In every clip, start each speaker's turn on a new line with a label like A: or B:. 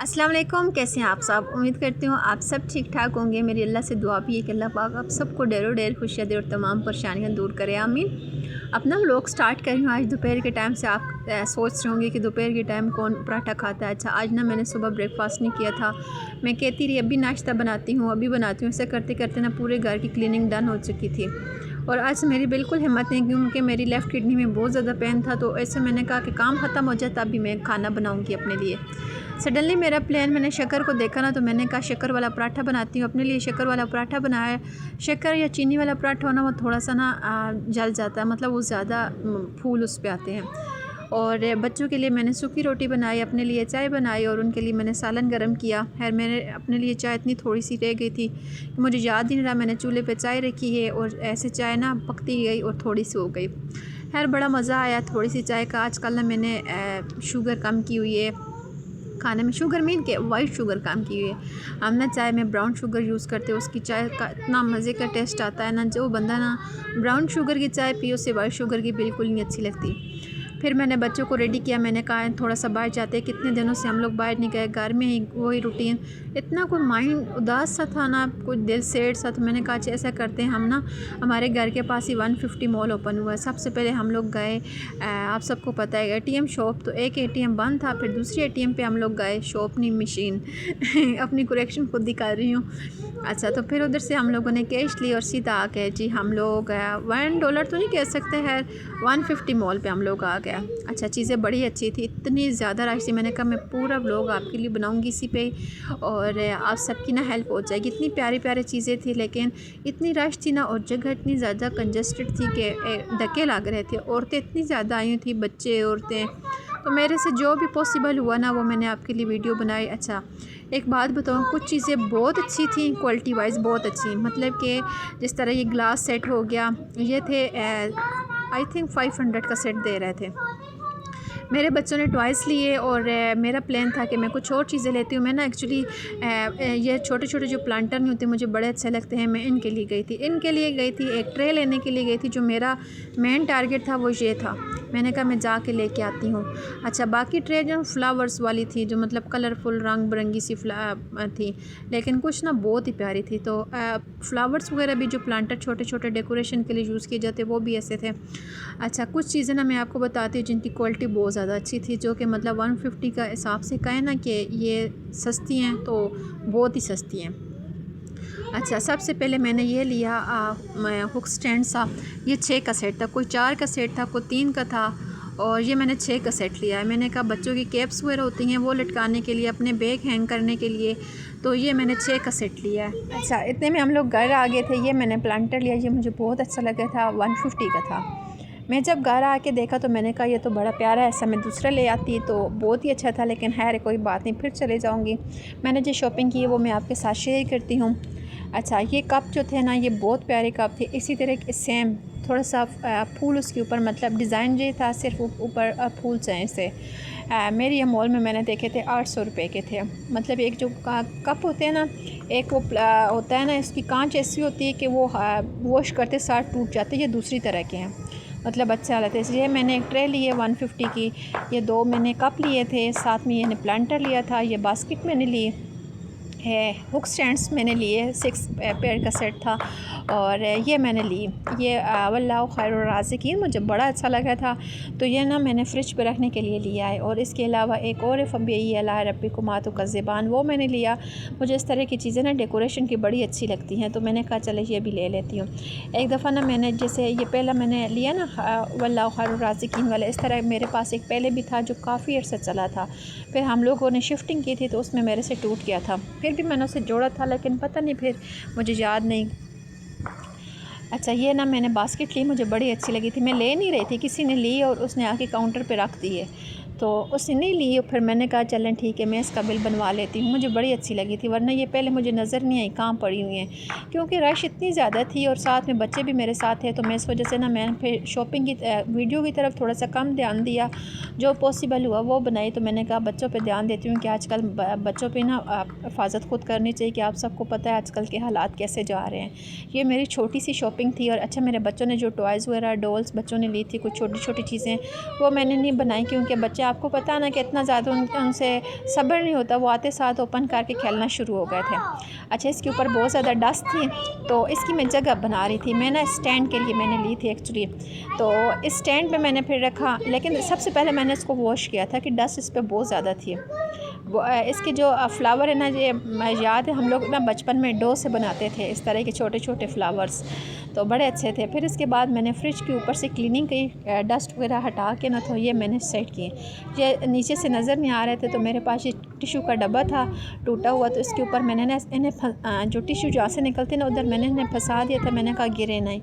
A: अस्सलाम वालेकुम, कैसे हैं आप सब। उम्मीद करती हूँ आप सब ठीक ठाक होंगे। मेरी अल्लाह से दुआ भी है कि अल्लाह पाक आप सबको ढेरों ढेर खुशियाँ दे और तमाम परेशानियाँ दूर करे, आमीन। अपना व्लॉग स्टार्ट कर रही हूँ आज दोपहर के टाइम से। आप सोच रहे होंगे कि दोपहर के टाइम कौन पराठा खाता है। अच्छा, आज ना मैंने सुबह ब्रेकफास्ट नहीं किया था। मैं कहती रही अभी नाश्ता बनाती हूँ, अभी बनाती हूँ। ऐसा करते करते ना पूरे घर की क्लीनिंग डन हो चुकी थी और आज से मेरी बिल्कुल हिम्मत नहीं, क्योंकि मेरी लेफ़्ट किडनी में बहुत ज़्यादा पेन था। तो ऐसे मैंने कहा कि काम ख़त्म हो जाए तभी मैं खाना बनाऊँगी अपने लिए। सडनली मेरा प्लान, मैंने शक्कर को देखा ना, तो मैंने कहा शक्कर वाला पराठा बनाती हूँ अपने लिए। शक्कर वाला पराठा बनाया। शक्कर या चीनी वाला पराठा हो ना, वो थोड़ा सा ना जल जाता है, मतलब वो ज़्यादा फूल उस पर आते हैं। और बच्चों के लिए मैंने सूखी रोटी बनाई, अपने लिए चाय बनाई और उनके लिए मैंने सालन गरम किया। खैर मैंने अपने लिए चाय इतनी थोड़ी सी रह गई थी कि मुझे याद ही नहीं रहा मैंने चूल्हे पे चाय रखी है, और ऐसे चाय ना पकती गई और थोड़ी सी हो गई। खैर बड़ा मज़ा आया थोड़ी सी चाय का। आजकल ना मैंने शुगर कम की हुई है खाने में। शुगर मीन के वाइट शुगर कम की हुई है। हम ना चाय में ब्राउन शुगर यूज़ करते हैं, उसकी चाय का इतना मज़े का टेस्ट आता है ना, जो बंदा ना ब्राउन शुगर की चाय पिए उसे वाइट शुगर की बिल्कुल नहीं अच्छी लगती। फिर मैंने बच्चों को रेडी किया। मैंने कहा थोड़ा सा बाहर जाते हैं, कितने दिनों से हम लोग बाहर नहीं गए, घर में ही वही रूटीन। इतना कोई माइंड उदास सा था ना, कुछ दिल सैड सा। तो मैंने कहा ऐसा करते हैं, हम ना हमारे घर के पास ही 150 मॉल ओपन हुआ है। सबसे पहले हम लोग गए, आप सबको पता है ATM शॉप। तो एक ATM बंद था, फिर दूसरी ATM पे हम लोग गए। शॉप नहीं, मशीन अपनी करेक्शन खुद ही कर रही हूँ। अच्छा, तो फिर उधर से हम लोगों ने कैश ली और सीधा आ गए जी हम लोग $1 तो नहीं कह सकते है, 150 मॉल पे हम लोग आ गया। अच्छा, चीज़ें बड़ी अच्छी थी, इतनी ज़्यादा रश थी। मैंने कहा मैं पूरा व्लॉग आपके लिए बनाऊंगी इसी पे, और आप सबकी ना हेल्प हो जाएगी। इतनी प्यारी प्यारी चीज़ें थी, लेकिन इतनी रश थी ना, और जगह इतनी ज़्यादा कंजस्टेड थी कि धक्के लग रहे थे। औरतें इतनी ज़्यादा आई थी, बच्चे औरतें। तो मेरे से जो भी पॉसिबल हुआ ना, वो मैंने आपके लिए वीडियो बनाई। अच्छा, एक बात बताऊँ, कुछ चीज़ें बहुत अच्छी थी, क्वालिटी वाइज बहुत अच्छी। मतलब कि जिस तरह ये ग्लास सेट हो गया, ये थे आई थिंक 500 का सेट दे रहे थे। मेरे बच्चों ने टॉयज़ लिए और मेरा प्लान था कि मैं कुछ और चीज़ें लेती हूँ। मैं ना एक्चुअली ये छोटे छोटे जो प्लांटर नहीं होते, मुझे बड़े अच्छे लगते हैं। मैं इनके लिए गई थी, एक ट्रे लेने के लिए गई थी। जो मेरा मेन टारगेट था वो ये था। मैंने कहा मैं जाके लेके आती हूँ। अच्छा, बाकी ट्रे जो फ्लावर्स वाली थी, जो मतलब कलरफुल रंग बिरंगी सी थी, लेकिन कुछ ना बहुत ही प्यारी थी। तो फ्लावर्स वगैरह भी, जो प्लांटर छोटे छोटे डेकोरेशन के लिए यूज़ किए जाते, वो भी ऐसे थे। अच्छा, कुछ चीज़ें ना मैं आपको बताती हूँ जिनकी क्वालिटी बहुत ज़्यादा अच्छी थी, जो कि मतलब 150 का हिसाब से कहें ना कि ये सस्ती हैं, तो बहुत ही सस्ती हैं। अच्छा, सबसे पहले मैंने ये लिया हुक स्टैंड सा। ये 6 का सेट था, कोई 4 का सेट था, कोई 3 का था, और ये मैंने 6 का सेट लिया है। मैंने कहा बच्चों की कैप्स वगैरह होती हैं, वो लटकाने के लिए, अपने बैग हैंग करने के लिए, तो ये मैंने 6 का सेट लिया है। अच्छा, इतने में हम लोग घर आ गए थे। ये मैंने प्लांटर लिया, ये मुझे बहुत अच्छा लगा था, 150 का था। मैं जब घर आके देखा तो मैंने कहा ये तो बड़ा प्यारा है, ऐसा मैं दूसरा ले आती तो बहुत ही अच्छा था, लेकिन खैर कोई बात नहीं, फिर चले जाऊँगी। मैंने जो शॉपिंग की है वो मैं आपके साथ शेयर करती हूँ। अच्छा, ये कप जो थे ना, ये बहुत प्यारे कप थे। इसी तरह के सेम थोड़ा सा फूल उसके ऊपर, मतलब डिज़ाइन जो था सिर्फ ऊपर फूल चाहिए से। मेरी ये मॉल में मैंने देखे थे 800 रुपये के थे। मतलब एक जो कप होते हैं ना, एक वो होता है ना, इसकी कांच ऐसी होती है कि वो वॉश करते साथ टूट जाते हैं। ये दूसरी तरह के हैं, मतलब अच्छा लगता है। इसलिए मैंने एक ट्रे ली है 150 की। ये 2 मैंने कप लिए थे, साथ में ये प्लांटर लिया था, ये बास्केट मैंने ली है, हुक स्टैंड्स मैंने लिए, 6 पेयर का सेट था, और ये मैंने ली। ये वल्लाहु खैरुर राज़िकीन, मुझे बड़ा अच्छा लगा था, तो ये ना मैंने फ्रिज पे रखने के लिए लिया है। और इसके अलावा एक और फ़बी अला रब्बिकुम तुकज़्ज़िबान, वो मैंने लिया। मुझे इस तरह की चीज़ें ना डेकोरेशन की बड़ी अच्छी लगती हैं, तो मैंने कहा चलो ये भी ले लेती हूँ। एक दफ़ा ना मैंने, जैसे ये पहला मैंने लिया ना वल्लाहु खैरुर राज़िकीन वाला, इस तरह मेरे पास एक पहले भी था जो काफ़ी अर्सा चला था। फिर हम लोगों ने शिफ्टिंग की थी तो उसमें मेरे से टूट गया था, फिर भी मैंने उसे जोड़ा था, लेकिन पता नहीं फिर मुझे याद नहीं। अच्छा, ये ना मैंने बास्केट ली, मुझे बड़ी अच्छी लगी थी। मैं ले नहीं रही थी, किसी ने ली और उसने आके काउंटर पे रख दी है, तो उसने नहीं ली। फिर मैंने कहा चलें ठीक है, मैं इसका बिल बनवा लेती हूँ। मुझे बड़ी अच्छी लगी थी, वरना ये पहले मुझे नज़र नहीं आई कहाँ पड़ी हुई हैं, क्योंकि रश इतनी ज़्यादा थी और साथ में बच्चे भी मेरे साथ थे। तो मैं इस वजह से ना मैं फिर शॉपिंग की वीडियो की तरफ थोड़ा सा कम ध्यान दिया, जो पॉसिबल हुआ वो बनाई। तो मैंने कहा बच्चों पर ध्यान देती हूँ कि आजकल बच्चों पर ना हिफाजत खुद करनी चाहिए, कि आप सबको पता है आजकल के हालात कैसे जा रहे हैं। ये मेरी छोटी सी शॉपिंग थी। और अच्छा, मेरे बच्चों ने जो टॉयज़ वगैरह डॉल्स बच्चों ने ली थी, कुछ छोटी छोटी चीज़ें, वो मैंने नहीं बनाई, क्योंकि बच्चे आपको पता ना कि इतना ज़्यादा उनसे सब्र नहीं होता, वो आते साथ ओपन करके खेलना शुरू हो गए थे। अच्छा, इसके ऊपर बहुत ज़्यादा डस्ट थी, तो इसकी मैं जगह बना रही थी। मैं ना स्टैंड के लिए मैंने ली थी एक्चुअली, तो इस स्टैंड पे मैंने फिर रखा, लेकिन सबसे पहले मैंने इसको वॉश किया था कि डस्ट इस पर बहुत ज़्यादा थी। वो इसके जो फ्लावर है ना, ये याद है हम लोग ना बचपन में डो से बनाते थे इस तरह के छोटे छोटे फ्लावर्स, तो बड़े अच्छे थे। फिर इसके बाद मैंने फ्रिज के ऊपर से क्लीनिंग की, डस्ट वगैरह हटा के ना, तो ये मैंने सेट किए। ये नीचे से नज़र नहीं आ रहे थे, तो मेरे पास ये टिशू का डब्बा था टूटा हुआ, तो इसके ऊपर मैंने ना इन्हें जो टिशू जहाँ से निकलते ना उधर मैंने इन्हें फंसा दिया था। मैंने कहा गिरे नहीं,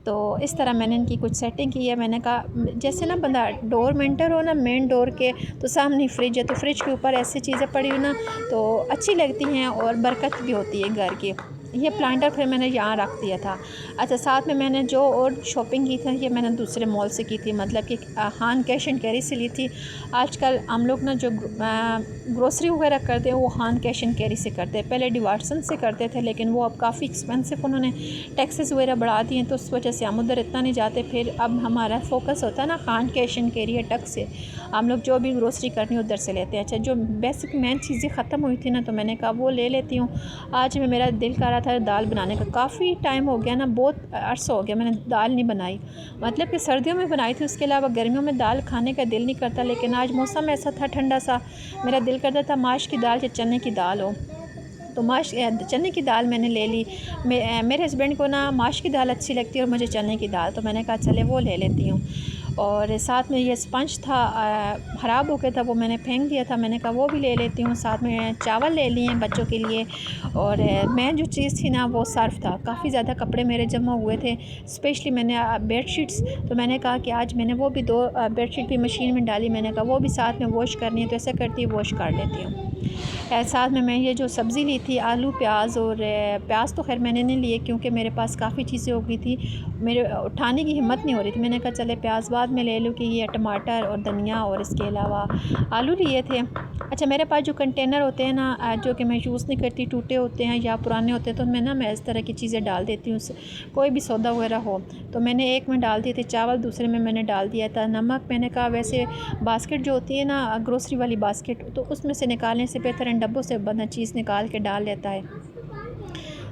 A: तो इस तरह मैंने इनकी कुछ सेटिंग की है। मैंने कहा जैसे ना बंदा डोर मेंटर हो ना, मेन डोर के तो सामने फ्रिज है, तो फ्रिज के ऊपर ऐसी चीज़ें पड़ी हुई ना तो अच्छी लगती हैं और बरकत भी होती है घर की। ये प्लांटर फिर मैंने यहाँ रख दिया था। अच्छा, साथ में मैंने जो और शॉपिंग की थी ये मैंने दूसरे मॉल से की थी, मतलब कि हान कैश एंड कैरी से ली थी। आजकल हम लोग ना जो ग्रोसरी वगैरह करते हैं वो हान कैश एंड कैरी से करते हैं। पहले डिवार्सन से करते थे, लेकिन वो अब काफ़ी एक्सपेंसिव उन्होंने टैक्सेस वगैरह बढ़ा दिए हैं, तो उस वजह से हम उधर इतना नहीं जाते। फिर अब हमारा फोकस होता है ना हान कैश एंड कैरी है, टक से हम लोग जो भी ग्रोसरी करनी उधर से लेते हैं। अच्छा, जो बेसिक मेन चीज़ें ख़त्म हुई थी ना, तो मैंने कहा वो ले लेती हूँ। आज में मेरा दिल कर रहा था दाल बनाने का, काफ़ी टाइम हो गया ना, बहुत अरसा हो गया मैंने दाल नहीं बनाई। मतलब कि सर्दियों में बनाई थी, उसके अलावा गर्मियों में दाल खाने का दिल नहीं करता। लेकिन आज मौसम ऐसा था ठंडा सा, मेरा दिल करता था माश की दाल या चने की दाल हो, तो चने की दाल मैंने ले ली। मेरे हस्बैंड को ना माश की दाल अच्छी लगती है और मुझे चने की दाल, तो मैंने कहा चले वो ले लेती हूँ। और साथ में ये स्पंज था, ख़राब हो गया था, वो मैंने फेंक दिया था, मैंने कहा वो भी ले लेती हूँ। साथ में चावल ले लिए हैं बच्चों के लिए। और मैं जो चीज़ थी ना वो सर्फ़ था, काफ़ी ज़्यादा कपड़े मेरे जमा हुए थे, स्पेशली मैंने बेडशीट्स, तो मैंने कहा कि आज मैंने वो भी 2 बेडशीट भी मशीन में डाली। मैंने कहा वो भी साथ में वॉश करनी है, तो ऐसा करती वॉश कर लेती हूँ। साथ में मैं ये जो सब्ज़ी ली थी आलू प्याज, और प्याज तो खैर मैंने नहीं लिए क्योंकि मेरे पास काफ़ी चीज़ें हो गई थी, मेरे उठाने की हिम्मत नहीं हो रही थी। मैंने कहा चले प्याज बाद में ले लूँ, कि ये टमाटर और धनिया और इसके अलावा आलू लिए थे। अच्छा, मेरे पास जो कंटेनर होते हैं ना जो कि मैं यूज़ नहीं करती, टूटे होते हैं या पुराने होते हैं, तो मैं इस तरह की चीज़ें डाल देती हूँ। कोई भी सौदा वगैरह हो तो मैंने एक में डाल दिए थे चावल, दूसरे में मैंने डाल दिया था नमक। मैंने कहा वैसे बास्केट जो होती है ना ग्रोसरी वाली बास्केट, तो उसमें से निकालने से बेहतर इन डब्बों से बंदा चीज़ निकाल के डाल लेता है।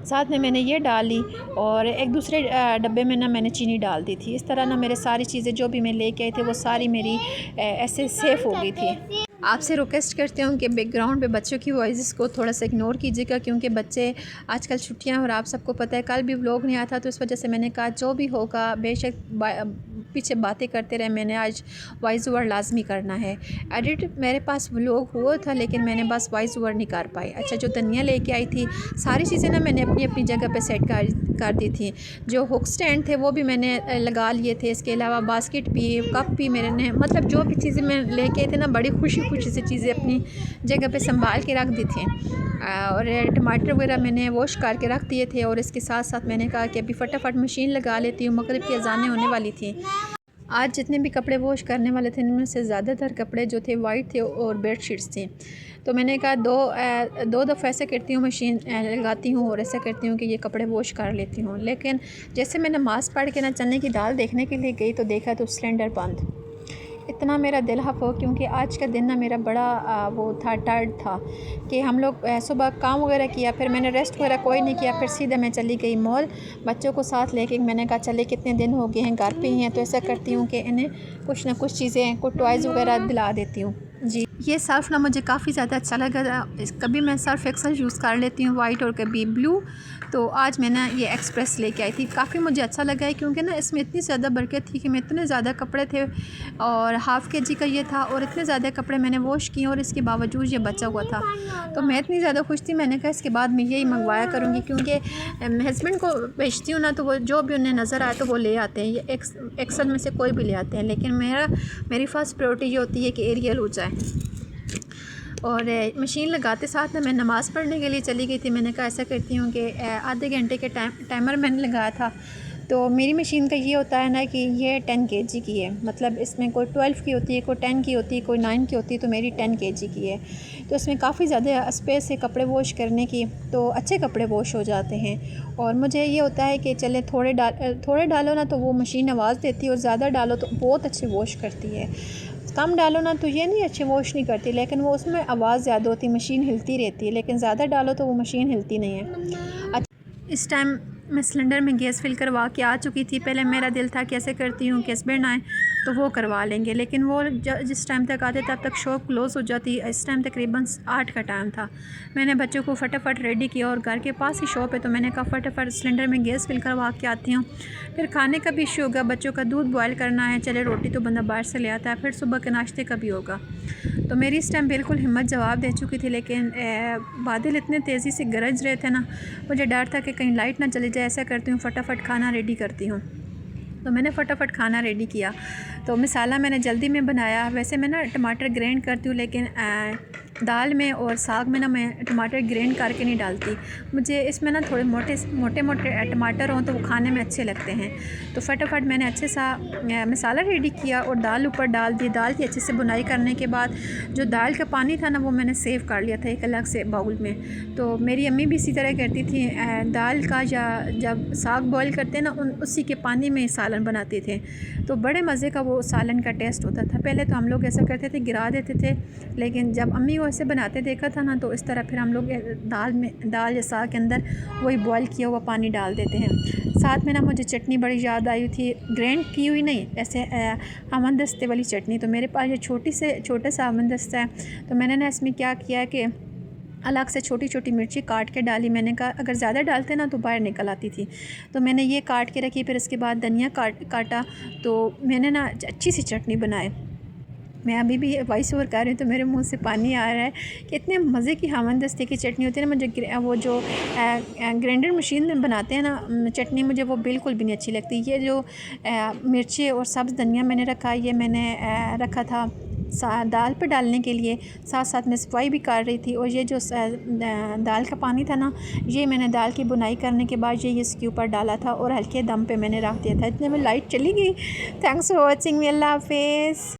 A: साथ में मैंने ये डाली, और एक दूसरे डब्बे में ना मैंने चीनी डाल दी थी। इस तरह ना मेरे सारी चीज़ें जो भी मैं लेके आई थी वो सारी मेरी ऐसे सेफ़ हो गई थी। आपसे रिक्वेस्ट करती हूँ कि बैकग्राउंड पे बच्चों की वॉइस को थोड़ा सा इग्नोर कीजिएगा, क्योंकि बच्चे आजकल छुट्टियाँ और आप सबको पता है कल भी व्लॉग नहीं आता, तो इस वजह से मैंने कहा जो भी होगा बेशक पीछे बातें करते रहे, मैंने आज वॉइस ओवर लाजमी करना है। एडिट मेरे पास व्लॉग हुआ था, लेकिन मैंने बस वॉइस ओवर नहीं कर पाई। अच्छा, जो धनिया लेके आई थी सारी चीज़ें ना मैंने अपनी अपनी जगह पे सेट कर दी थी। जो हुक स्टैंड थे वो भी मैंने लगा लिए थे, इसके अलावा बास्केट भी, कप भी मेरे ने, मतलब जो भी चीज़ें मैं लेके आई थी ना बड़ी खुशी से चीज़ें अपनी जगह पे संभाल के रख दी थी। और टमाटर वगैरह मैंने वॉश करके रख दिए थे। और इसके साथ साथ मैंने कहा कि अभी फटाफट मशीन लगा लेती हूँ, मगरिब की अज़ानें होने वाली थी। आज जितने भी कपड़े वॉश करने वाले थे उनमें से ज़्यादातर कपड़े जो थे वाइट थे और बेडशीट्स थी, तो मैंने कहा दो दफ़ा ऐसे करती हूँ, मशीन लगाती हूँ और ऐसा करती हूँ कि ये कपड़े वॉश कर लेती हूँ। लेकिन जैसे मैं नमाज़ पढ़ के ना चने की दाल देखने के लिए गई, तो देखा तो सिलेंडर बंद। इतना मेरा दिल हफ़ हो, क्योंकि आज का दिन ना मेरा बड़ा वो था, टायर्ड था कि हम लोग सुबह काम वगैरह किया, फिर मैंने रेस्ट वगैरह कोई नहीं किया, फिर सीधे मैं चली गई मॉल बच्चों को साथ लेके। मैंने कहा चले कितने दिन हो गए हैं घर पे ही हैं, तो ऐसा करती हूँ कि इन्हें कुछ ना कुछ चीज़ें, कुछ टॉयज़ वगैरह दिला देती हूँ। जी, ये सर्फ़ ना मुझे काफ़ी ज़्यादा अच्छा लगा। कभी मैं सर्फ़ एक्सेल यूज़ कर लेती हूँ वाइट और कभी ब्लू, तो आज मैं ना ये एक्सप्रेस लेके आई थी। काफ़ी मुझे अच्छा लगा है, क्योंकि ना इसमें इतनी ज़्यादा बरकत थी कि मैं इतने ज़्यादा कपड़े थे, और हाफ़ केजी का ये था, और इतने ज़्यादा कपड़े मैंने वॉश किए और इसके बावजूद ये बचा हुआ था। तो मैं इतनी ज़्यादा खुश थी, मैंने कहा इसके बाद मैं यही मंगवाया करूँगी, क्योंकि हस्बैंड को बेचती हूँ ना तो वो जो भी उन्हें नज़र आए तो वो ले आते हैं, ये एक्सेल में से कोई भी ले आते हैं। लेकिन मेरी फ़र्स्ट प्रायोरिटी ये होती है कि एरियल हो जाए। और मशीन लगाते साथ ना मैं नमाज़ पढ़ने के लिए चली गई थी। मैंने कहा ऐसा करती हूँ कि आधे घंटे के टाइमर मैंने लगाया था। तो मेरी मशीन का ये होता है ना कि ये 10 kg की है, मतलब इसमें कोई 12 की होती है, कोई 10 की होती है, कोई 9 की होती है, तो मेरी 10 kg की है। तो इसमें काफ़ी ज़्यादा स्पेस है कपड़े वॉश करने की, तो अच्छे कपड़े वॉश हो जाते हैं। और मुझे ये होता है कि चले थोड़े डालो ना तो वो मशीन आवाज़ देती है, और ज़्यादा डालो तो बहुत अच्छे वॉश करती है। कम डालो ना तो ये नहीं अच्छी वॉश नहीं करती, लेकिन वो उसमें आवाज़ ज़्यादा होती है, मशीन हिलती रहती है, लेकिन ज़्यादा डालो तो वो मशीन हिलती नहीं है। इस टाइम मैं सिलेंडर में गैस फिल करवा के आ चुकी थी। पहले मेरा दिल था कैसे करती हूँ कि हस्बैंड आए तो वो करवा लेंगे, लेकिन वो जिस टाइम तक आते तब तक शॉप क्लोज़ हो जाती। इस टाइम तकरीबन 8 का टाइम था। मैंने बच्चों को फटाफट रेडी किया और घर के पास ही शॉप है, तो मैंने कहा फटाफट सिलेंडर में गैस फिल करवा के आती हूँ। फिर खाने का भी इशू होगा, बच्चों का दूध बॉयल करना है, चले रोटी तो बंदा बाहर से ले आता है, फिर सुबह के नाश्ते का भी होगा। तो मेरी इस टाइम बिल्कुल हिम्मत जवाब दे चुकी थी, लेकिन बादल इतने तेज़ी से गरज रहे थे ना, मुझे डर था कि कहीं लाइट ना चली जाए। ऐसा करती हूँ फटाफट खाना रेडी करती हूँ। तो मैंने फटाफट खाना रेडी किया। तो मसाला मैंने जल्दी में बनाया। वैसे मैं ना टमाटर ग्राइंड करती हूँ, लेकिन दाल में और साग में ना मैं टमाटर ग्राइंड करके नहीं डालती। मुझे इसमें ना थोड़े मोटे टमाटर हों तो वो खाने में अच्छे लगते हैं। तो फटाफट मैंने अच्छे सा मसाला रेडी किया और दाल ऊपर डाल दी। दाल की अच्छे से बुनाई करने के बाद जो दाल का पानी था ना, वो मैंने सेव कर लिया था एक अलग से बाउल में। तो मेरी अम्मी भी इसी तरह करती थी, दाल का या जब साग बॉयल करते ना उसी के पानी में सालन बनाते थे, तो बड़े मज़े का वो सालन का टेस्ट होता था। पहले तो हम लोग ऐसा करते थे, गिरा देते थे, लेकिन जब अम्मी को ऐसे बनाते देखा था ना, तो इस तरह फिर हम लोग दाल या साग के अंदर वही बॉयल किया हुआ पानी डाल देते हैं। साथ में ना मुझे चटनी बड़ी याद आई थी, ग्राइंड की हुई नहीं, ऐसे हमदस्ते वाली चटनी। तो मेरे पास ये छोटा सा हमदस्ता है, तो मैंने ना इसमें क्या किया कि अलग से छोटी छोटी मिर्ची काट के डाली। मैंने कहा अगर ज़्यादा डालते ना तो बाहर निकल आती थी, तो मैंने ये काट के रखी। फिर इसके बाद धनिया काटा, तो मैंने ना अच्छी सी चटनी बनाई। मैं अभी भी वॉइस ओवर कर रही हूँ तो मेरे मुंह से पानी आ रहा है कि इतने मज़े की हमदस्ते की चटनी होती है ना। मुझे वो जो ग्राइंडर मशीन में बनाते हैं ना चटनी, मुझे वो बिल्कुल भी नहीं अच्छी लगती। ये जो मिर्ची और सब्ज़ धनिया मैंने रखा, ये मैंने रखा था दाल पे डालने के लिए, साथ साथ मैं सफाई भी कर रही थी। और ये जो दाल का पानी था ना, ये मैंने दाल की बुनाई करने के बाद ये इसके ऊपर डाला था और हल्के दम पे मैंने रख दिया था। इतने में लाइट चली गई। थैंक्स फॉर वॉचिंग, अल्लाह हाफिज़।